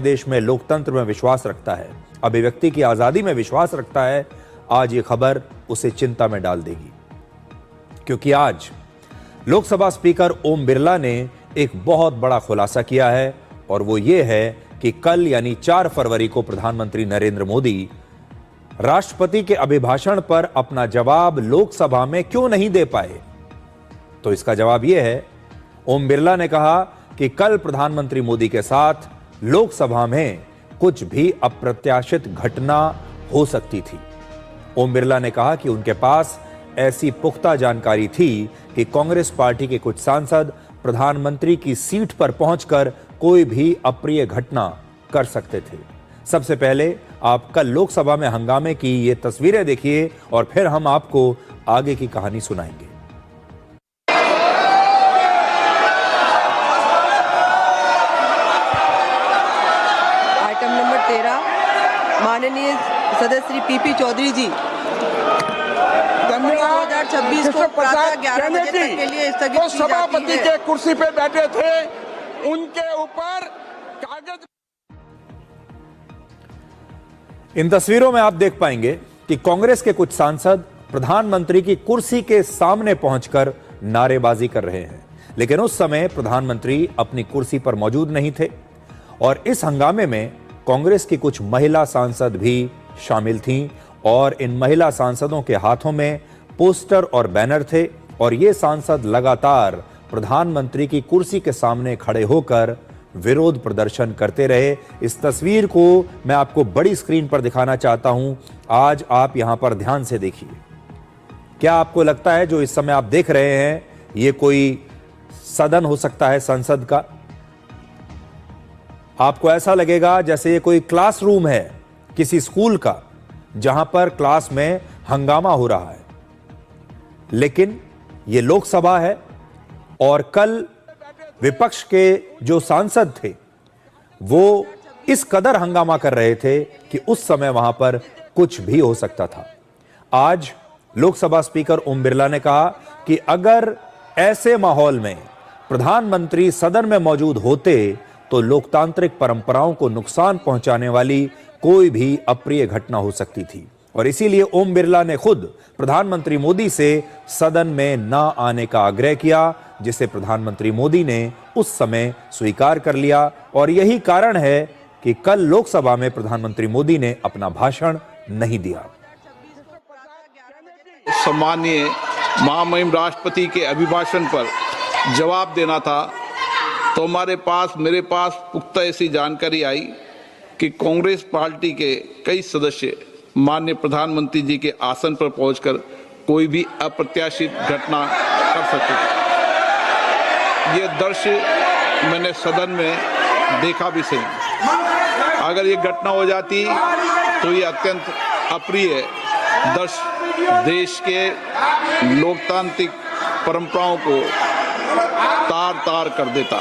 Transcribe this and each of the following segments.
देश में लोकतंत्र में विश्वास रखता है, अभिव्यक्ति की आजादी में विश्वास रखता है, आज ये खबर उसे चिंता में डाल देगी। क्योंकि आज लोकसभा स्पीकर ओम बिरला ने एक बहुत बड़ा खुलासा किया है और वो ये है कि कल यानी 4 फरवरी को प्रधानमंत्री नरेंद्र मोदी राष्ट्रपति के अभिभाषण पर अपना जवाब लोकसभा में क्यों नहीं दे पाए। तो इसका जवाब यह है, ओम बिरला ने कहा कि कल प्रधानमंत्री मोदी के साथ लोकसभा में कुछ भी अप्रत्याशित घटना हो सकती थी। ओम बिरला ने कहा कि उनके पास ऐसी पुख्ता जानकारी थी कि कांग्रेस पार्टी के कुछ सांसद प्रधानमंत्री की सीट पर पहुंचकर कोई भी अप्रिय घटना कर सकते थे। सबसे पहले आप कल लोकसभा में हंगामे की ये तस्वीरें देखिए और फिर हम आपको आगे की कहानी सुनाएंगे। आइटम नंबर 13 माननीय सदस्य श्री पीपी चौधरी जी 2026 को प्रातः 11 बजे तक के लिए स्थगित की जाती है। सभापति के कुर्सी पे बैठे थे, उनके ऊपर कागज। इन तस्वीरों में आप देख पाएंगे कि कांग्रेस के कुछ सांसद प्रधानमंत्री की कुर्सी के सामने पहुंचकर नारेबाजी कर रहे हैं, लेकिन उस समय प्रधानमंत्री अपनी कुर्सी पर मौजूद नहीं थे और इस हंगामे में कांग्रेस की कुछ महिला सांसद भी शामिल थीं और इन महिला सांसदों के हाथों में पोस्टर और बैनर थे और ये सांसद लगातार प्रधानमंत्री की कुर्सी के सामने खड़े होकर विरोध प्रदर्शन करते रहे। इस तस्वीर को मैं आपको बड़ी स्क्रीन पर दिखाना चाहता हूं, आज आप यहां पर ध्यान से देखिए। क्या आपको लगता है जो इस समय आप देख रहे हैं ये कोई सदन हो सकता है संसद का? आपको ऐसा लगेगा जैसे ये कोई क्लासरूम है किसी स्कूल का जहां पर क्लास में हंगामा हो रहा है, लेकिन ये लोकसभा है और कल विपक्ष के जो सांसद थे वो इस कदर हंगामा कर रहे थे कि उस समय वहां पर कुछ भी हो सकता था। आज लोकसभा स्पीकर ओम बिरला ने कहा कि अगर ऐसे माहौल में प्रधानमंत्री सदन में मौजूद होते तो लोकतांत्रिक परंपराओं को नुकसान पहुंचाने वाली कोई भी अप्रिय घटना हो सकती थी और इसीलिए ओम बिरला ने खुद प्रधानमंत्री मोदी से सदन में न आने का आग्रह किया, जिसे प्रधानमंत्री मोदी ने उस समय स्वीकार कर लिया और यही कारण है कि कल लोकसभा में प्रधानमंत्री मोदी ने अपना भाषण नहीं दिया। सम्माननीय महामहिम राष्ट्रपति के अभिभाषण पर जवाब देना था तो मेरे पास पुख्ता ऐसी जानकारी आई कि कांग्रेस पार्टी के कई सदस्य माननीय प्रधानमंत्री जी के आसन पर पहुंचकर कोई भी अप्रत्याशित घटना कर सकते थे। ये दृश्य मैंने सदन में देखा भी सही। अगर ये घटना हो जाती तो ये अत्यंत अप्रिय दृश्य देश के लोकतांत्रिक परंपराओं को तार-तार कर देता।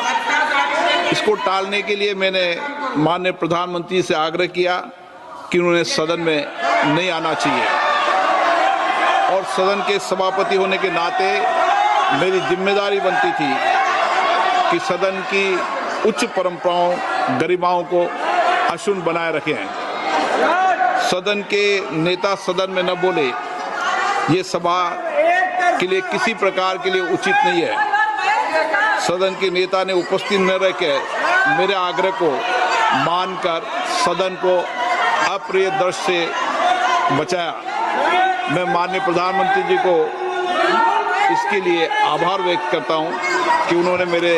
इसको टालने के लिए मैंने माननीय प्रधानमंत्री से आग्रह किया कि उन्होंने सदन में नहीं आना चाहिए और सदन के सभापति होने के नाते मेरी जिम्मेदारी बनती थी कि सदन की उच्च परंपराओं गरिमाओं को अक्षुण्ण बनाए रखें। सदन के नेता सदन में न बोले, ये सभा के लिए किसी प्रकार के लिए उचित नहीं है। सदन के नेता ने उपस्थित न रहकर मेरे आग्रह को मानकर सदन को अप्रिय दृश्य से बचाया। मैं माननीय प्रधानमंत्री जी को इसके लिए आभार व्यक्त करता हूं कि उन्होंने मेरे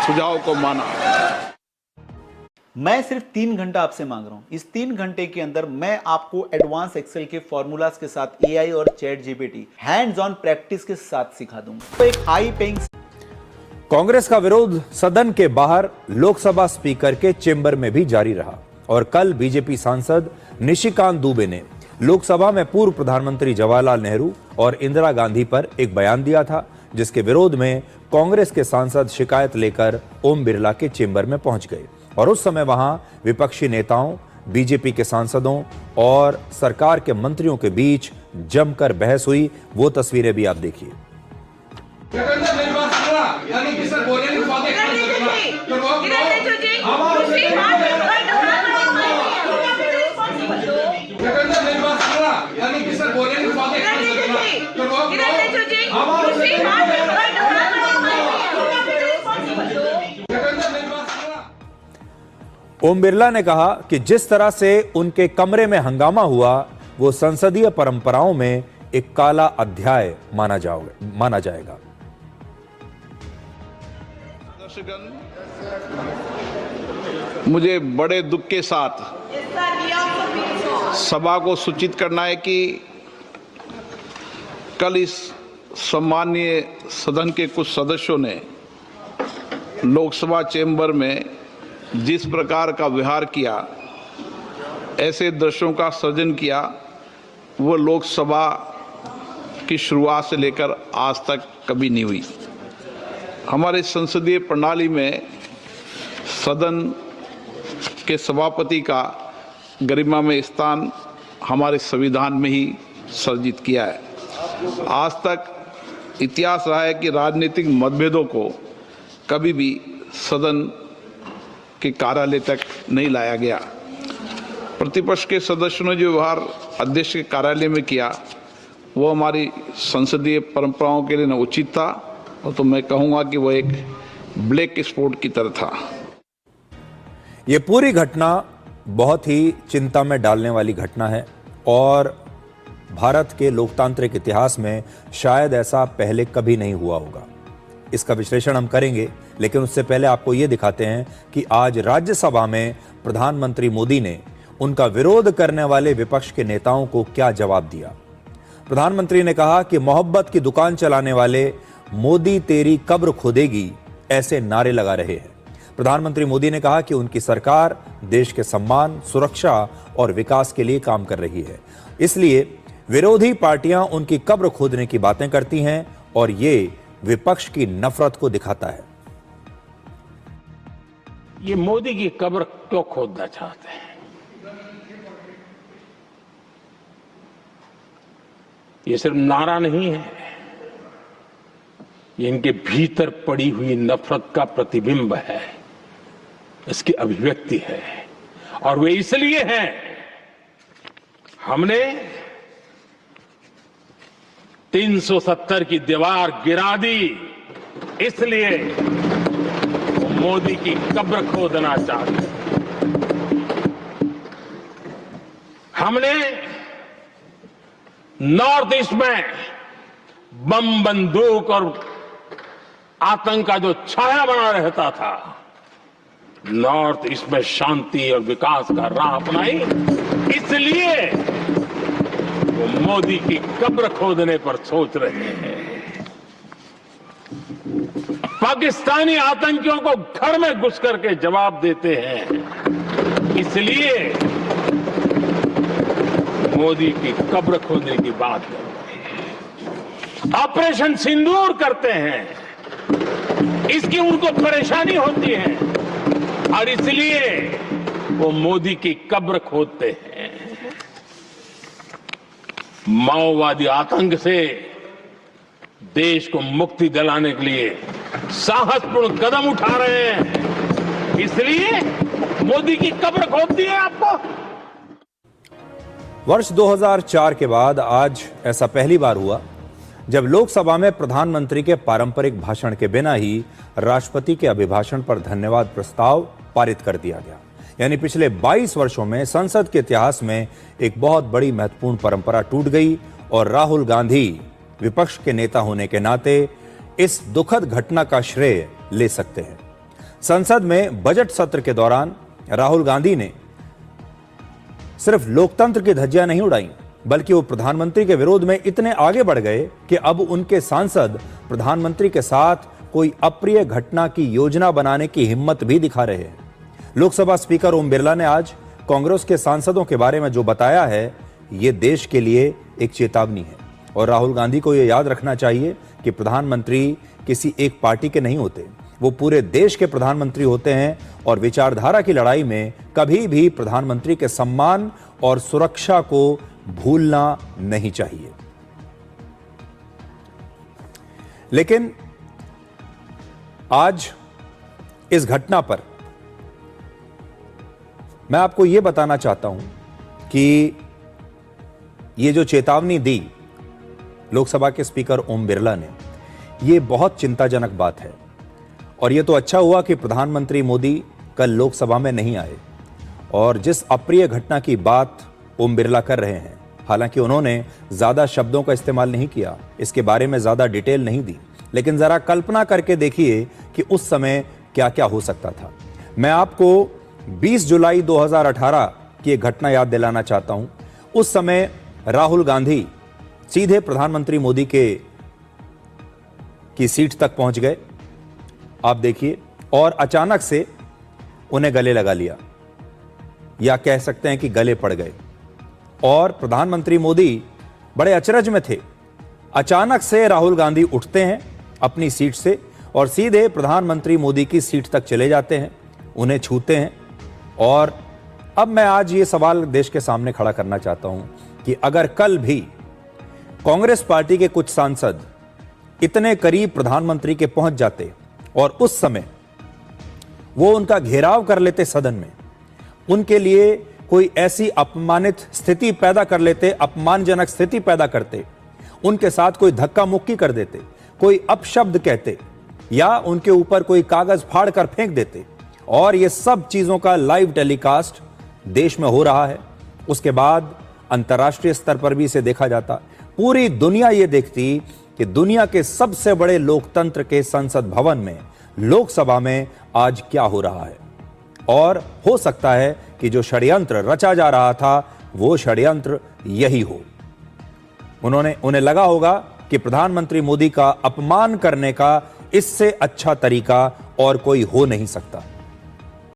सुझाव को माना। मैं सिर्फ 3 घंटा आपसे मांग रहा हूं। इस 3 घंटे के अंदर मैं आपको एडवांस एक्सेल के फॉर्मूलाज के साथ एआई और chat GPT hands on practice के साथ सिखा दूंगा। तो एक हाई पेइंग। कांग्रेस का विरोध सदन के बाहर लोकसभा स्पीकर के चेंबर में भी जारी रहा और कल बीजेपी सांसद निशिकांत दुबे ने लोकसभा में पूर्व प्रधानमंत्री जवाहरलाल नेहरू और इंदिरा गांधी पर एक बयान दिया था, जिसके विरोध में कांग्रेस के सांसद शिकायत लेकर ओम बिरला के चेंबर में पहुंच गए और उस समय वहां विपक्षी नेताओं, बीजेपी के सांसदों और सरकार के मंत्रियों के बीच जमकर बहस हुई। वो तस्वीरें भी आप देखिए। यानी कि सर बोले ओम बिरला ने कहा कि जिस तरह से उनके कमरे में हंगामा हुआ वो संसदीय परंपराओं में एक काला अध्याय माना जाएगा। दर्शकगण, मुझे बड़े दुख के साथ सभा को सूचित करना है कि कल इस सम्मानीय सदन के कुछ सदस्यों ने लोकसभा चैम्बर में जिस प्रकार का व्यवहार किया, ऐसे दृश्यों का सृजन किया, वो लोकसभा की शुरुआत से लेकर आज तक कभी नहीं हुई। हमारे संसदीय प्रणाली में सदन के सभापति का गरिमामय स्थान हमारे संविधान में ही सर्जित किया है। आज तक इतिहास रहा है कि राजनीतिक मतभेदों को कभी भी सदन के कार्यालय तक नहीं लाया गया। प्रतिपक्ष के सदस्यों ने जो व्यवहार अध्यक्ष के कार्यालय में किया वो हमारी संसदीय परंपराओं के लिए न उचित था, और तो मैं कहूंगा कि वो एक ब्लैक स्पॉट की तरह था। ये पूरी घटना बहुत ही चिंता में डालने वाली घटना है और भारत के लोकतांत्रिक इतिहास में शायद ऐसा पहले कभी नहीं हुआ होगा। इसका विश्लेषण हम करेंगे, लेकिन उससे पहले आपको ये दिखाते हैं कि आज राज्यसभा में प्रधानमंत्री मोदी ने उनका विरोध करने वाले विपक्ष के नेताओं को क्या जवाब दिया। प्रधानमंत्री ने कहा कि मोहब्बत की दुकान चलाने वाले मोदी तेरी कब्र खोदेगी ऐसे नारे लगा रहे हैं। प्रधानमंत्री मोदी ने कहा कि उनकी सरकार देश के सम्मान, सुरक्षा और विकास के लिए काम कर रही है, इसलिए विरोधी पार्टियां उनकी कब्र खोदने की बातें करती हैं और ये विपक्ष की नफरत को दिखाता है। ये मोदी की कब्र क्यों खोदना चाहते हैं? ये सिर्फ नारा नहीं है, ये इनके भीतर पड़ी हुई नफरत का प्रतिबिंब है, इसकी अभिव्यक्ति है। और वे इसलिए हैं, हमने 370 की दीवार गिरा दी, इसलिए वो मोदी की कब्र खोदना चाहते। हमने नॉर्थ ईस्ट में बम, बंदूक और आतंक का जो छाया बना रहता था, नॉर्थ ईस्ट में शांति और विकास का राह अपनाई, इसलिए वो मोदी की कब्र खोदने पर सोच रहे हैं। पाकिस्तानी आतंकियों को घर में घुस करके जवाब देते हैं, इसलिए मोदी की कब्र खोदने की बात कर रहे हैं। ऑपरेशन सिंदूर करते हैं, इसकी उनको परेशानी होती है और इसलिए वो मोदी की कब्र खोदते हैं। माओवादी आतंक से देश को मुक्ति दिलाने के लिए साहसपूर्ण कदम उठा रहे हैं, इसलिए मोदी की कब्र खोद दी है आपको। वर्ष 2004 के बाद आज ऐसा पहली बार हुआ जब लोकसभा में प्रधानमंत्री के पारंपरिक भाषण के बिना ही राष्ट्रपति के अभिभाषण पर धन्यवाद प्रस्ताव पारित कर दिया गया। यानी पिछले 22 वर्षों में संसद के इतिहास में एक बहुत बड़ी महत्वपूर्ण परंपरा टूट गई और राहुल गांधी विपक्ष के नेता होने के नाते इस दुखद घटना का श्रेय ले सकते हैं। संसद में बजट सत्र के दौरान राहुल गांधी ने सिर्फ लोकतंत्र की धज्जियां नहीं उड़ाई, बल्कि वो प्रधानमंत्री के विरोध में इतने आगे बढ़ गए कि अब उनके सांसद प्रधानमंत्री के साथ कोई अप्रिय घटना की योजना बनाने की हिम्मत भी दिखा रहे हैं। लोकसभा स्पीकर ओम बिरला ने आज कांग्रेस के सांसदों के बारे में जो बताया है, ये देश के लिए एक चेतावनी है और राहुल गांधी को यह याद रखना चाहिए कि प्रधानमंत्री किसी एक पार्टी के नहीं होते, वो पूरे देश के प्रधानमंत्री होते हैं और विचारधारा की लड़ाई में कभी भी प्रधानमंत्री के सम्मान और सुरक्षा को भूलना नहीं चाहिए। लेकिन आज इस घटना पर मैं आपको यह बताना चाहता हूं कि ये जो चेतावनी दी लोकसभा के स्पीकर ओम बिरला ने, ये बहुत चिंताजनक बात है। और यह तो अच्छा हुआ कि प्रधानमंत्री मोदी कल लोकसभा में नहीं आए, और जिस अप्रिय घटना की बात ओम बिरला कर रहे हैं, हालांकि उन्होंने ज्यादा शब्दों का इस्तेमाल नहीं किया, इसके बारे में ज्यादा डिटेल नहीं दी, लेकिन जरा कल्पना करके देखिए कि उस समय क्या क्या हो सकता था। मैं आपको 20 जुलाई 2018 की एक घटना याद दिलाना चाहता हूं। उस समय राहुल गांधी सीधे प्रधानमंत्री मोदी की सीट तक पहुंच गए, आप देखिए, और अचानक से उन्हें गले लगा लिया, या कह सकते हैं कि गले पड़ गए। और प्रधानमंत्री मोदी बड़े अचरज में थे। अचानक से राहुल गांधी उठते हैं अपनी सीट से और सीधे प्रधानमंत्री मोदी की सीट तक चले जाते हैं, उन्हें छूते हैं। और अब मैं आज ये सवाल देश के सामने खड़ा करना चाहता हूं कि अगर कल भी कांग्रेस पार्टी के कुछ सांसद इतने करीब प्रधानमंत्री के पहुंच जाते और उस समय वो उनका घेराव कर लेते सदन में, उनके लिए कोई ऐसी अपमानित स्थिति पैदा कर लेते, अपमानजनक स्थिति पैदा करते, उनके साथ कोई धक्का मुक्की कर देते, कोई अपशब्द कहते या उनके ऊपर कोई कागज फाड़ कर फेंक देते, और ये सब चीजों का लाइव टेलीकास्ट देश में हो रहा है, उसके बाद अंतर्राष्ट्रीय स्तर पर भी इसे देखा जाता, पूरी दुनिया ये देखती कि दुनिया के सबसे बड़े लोकतंत्र के संसद भवन में, लोकसभा में आज क्या हो रहा है। और हो सकता है कि जो षड्यंत्र रचा जा रहा था वो षड्यंत्र यही हो। उन्हें लगा होगा कि प्रधानमंत्री मोदी का अपमान करने का इससे अच्छा तरीका और कोई हो नहीं सकता।